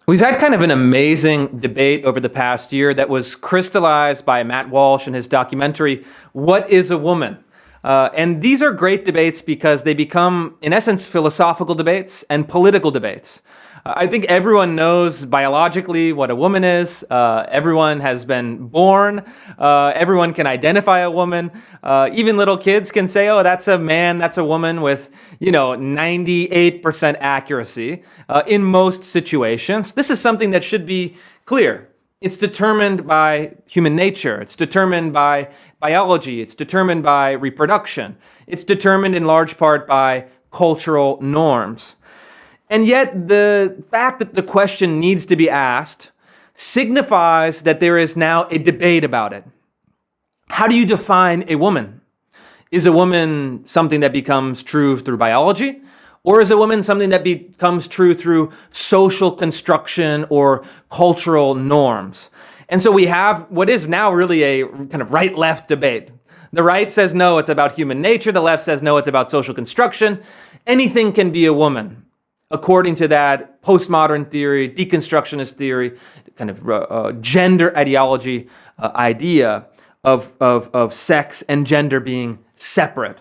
We've had kind of an amazing debate over the past year that was crystallized by Matt Walsh in his documentary, What is a Woman? And these are great debates because they become, in essence, philosophical debates and political debates. I think everyone knows biologically what a woman is. Everyone has been born. Everyone can identify a woman. Even little kids can say, oh, that's a man, that's a woman with, 98% accuracy in most situations. This is something that should be clear. It's determined by human nature. It's determined by biology. It's determined by reproduction. It's determined in large part by cultural norms. And yet the fact that the question needs to be asked signifies that there is now a debate about it. How do you define a woman? Is a woman something that becomes true through biology? Or is a woman something that becomes true through social construction or cultural norms? And so we have what is now really a kind of right-left debate. The right says, no, it's about human nature. The left says, no, it's about social construction. Anything can be a woman, according to that postmodern theory, deconstructionist theory, kind of gender ideology idea of sex and gender being separate.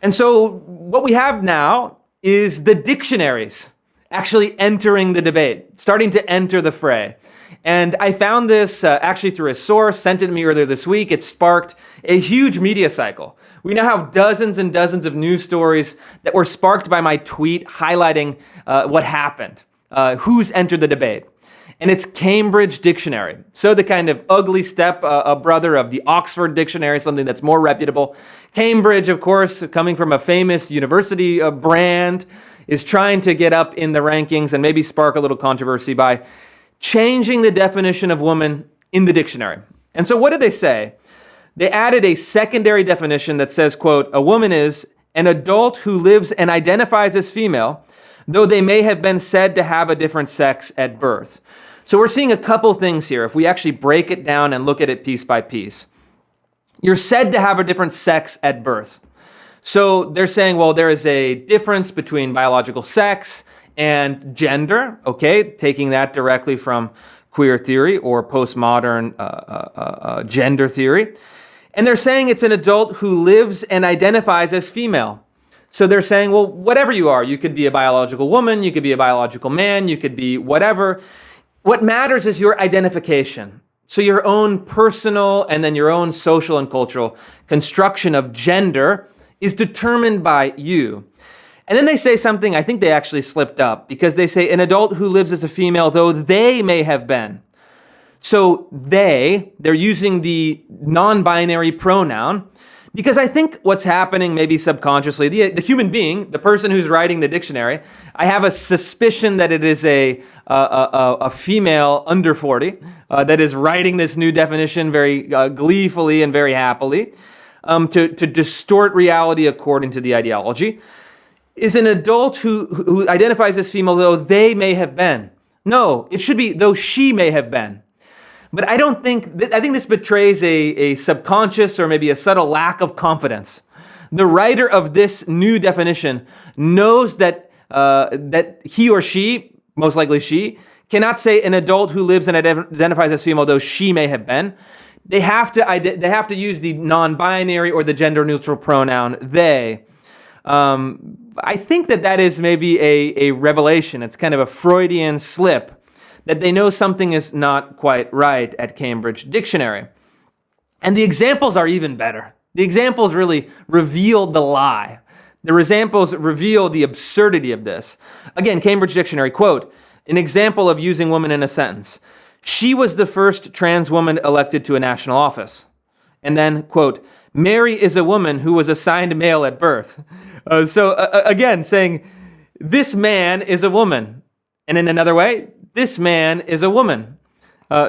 And so what we have now is the dictionaries actually entering the debate, starting to enter the fray. And I found this actually through a source, sent it to me earlier this week. It sparked a huge media cycle. We now have dozens and dozens of news stories that were sparked by my tweet highlighting what happened, who's entered the debate. And it's Cambridge Dictionary. So the kind of ugly step brother of the Oxford Dictionary, something that's more reputable. Cambridge, of course, coming from a famous university brand, is trying to get up in the rankings and maybe spark a little controversy by changing the definition of woman in the dictionary. And so what did they say? They added a secondary definition that says, quote, a woman is an adult who lives and identifies as female, though they may have been said to have a different sex at birth. So we're seeing a couple things here if we actually break it down and look at it piece by piece. You're said to have a different sex at birth. So they're saying, well, there is a difference between biological sex and gender, okay, taking that directly from queer theory or postmodern gender theory. And they're saying it's an adult who lives and identifies as female. So they're saying, well, whatever you are, you could be a biological woman, you could be a biological man, you could be whatever. What matters is your identification. So your own personal and then your own social and cultural construction of gender is determined by you. And then they say something, I think they actually slipped up, because they say an adult who lives as a female, though they may have been. So they're using the non-binary pronoun, because I think what's happening maybe subconsciously, the human being, the person who's writing the dictionary, I have a suspicion that it is a female under 40 that is writing this new definition very gleefully and very happily to distort reality according to the ideology, is an adult who identifies as female, though they may have been. No, it should be though she may have been. But I think this betrays a subconscious or maybe a subtle lack of confidence. The writer of this new definition knows that he or she, most likely she, cannot say an adult who lives and identifies as female, though she may have been. They have to use the non-binary or the gender-neutral pronoun they. I think that is maybe a revelation. It's kind of a Freudian slip, that they know something is not quite right at Cambridge Dictionary. And the examples are even better. The examples really reveal the lie. The examples reveal the absurdity of this. Again, Cambridge Dictionary, quote, an example of using woman in a sentence. She was the first trans woman elected to a national office. And then, quote, Mary is a woman who was assigned male at birth. Again, saying, this man is a woman. And in another way, this man is a woman.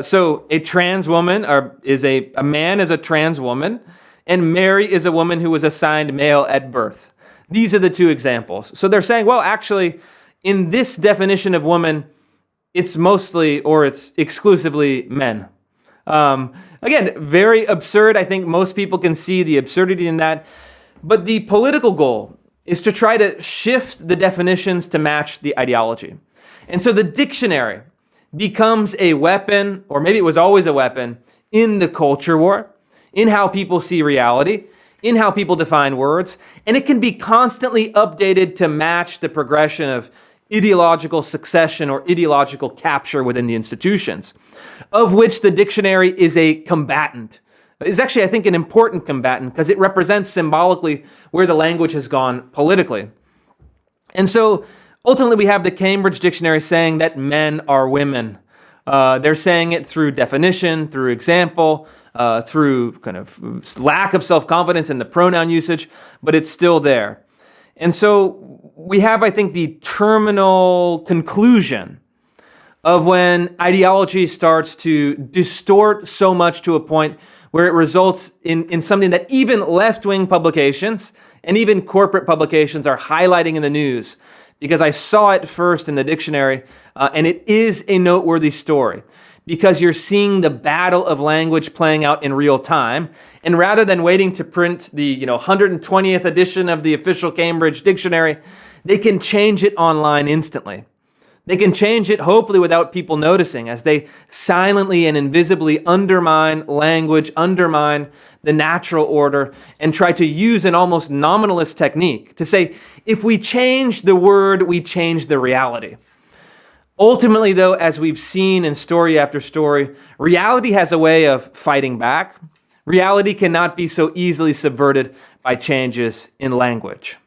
So a trans woman a man is a trans woman, and Mary is a woman who was assigned male at birth. These are the two examples. So they're saying, well, actually, in this definition of woman, it's mostly or it's exclusively men. Again, very absurd. I think most people can see the absurdity in that. But the political goal is to try to shift the definitions to match the ideology. And so the dictionary becomes a weapon, or maybe it was always a weapon, in the culture war, in how people see reality, in how people define words, and it can be constantly updated to match the progression of ideological succession or ideological capture within the institutions, of which the dictionary is a combatant. It's actually, I think, an important combatant because it represents symbolically where the language has gone politically. And so ultimately we have the Cambridge Dictionary saying that men are women. They're saying it through definition, through example, through kind of lack of self-confidence in the pronoun usage, but it's still there. And so we have, I think, the terminal conclusion of when ideology starts to distort so much to a point where it results in something that even left-wing publications and even corporate publications are highlighting in the news, because I saw it first in the dictionary, and it is a noteworthy story, because you're seeing the battle of language playing out in real time, and rather than waiting to print the 120th edition of the official Cambridge Dictionary, they can change it online instantly. They can change it, hopefully without people noticing, as they silently and invisibly undermine language, undermine the natural order, and try to use an almost nominalist technique to say, if we change the word, we change the reality. Ultimately, though, as we've seen in story after story, reality has a way of fighting back. Reality cannot be so easily subverted by changes in language.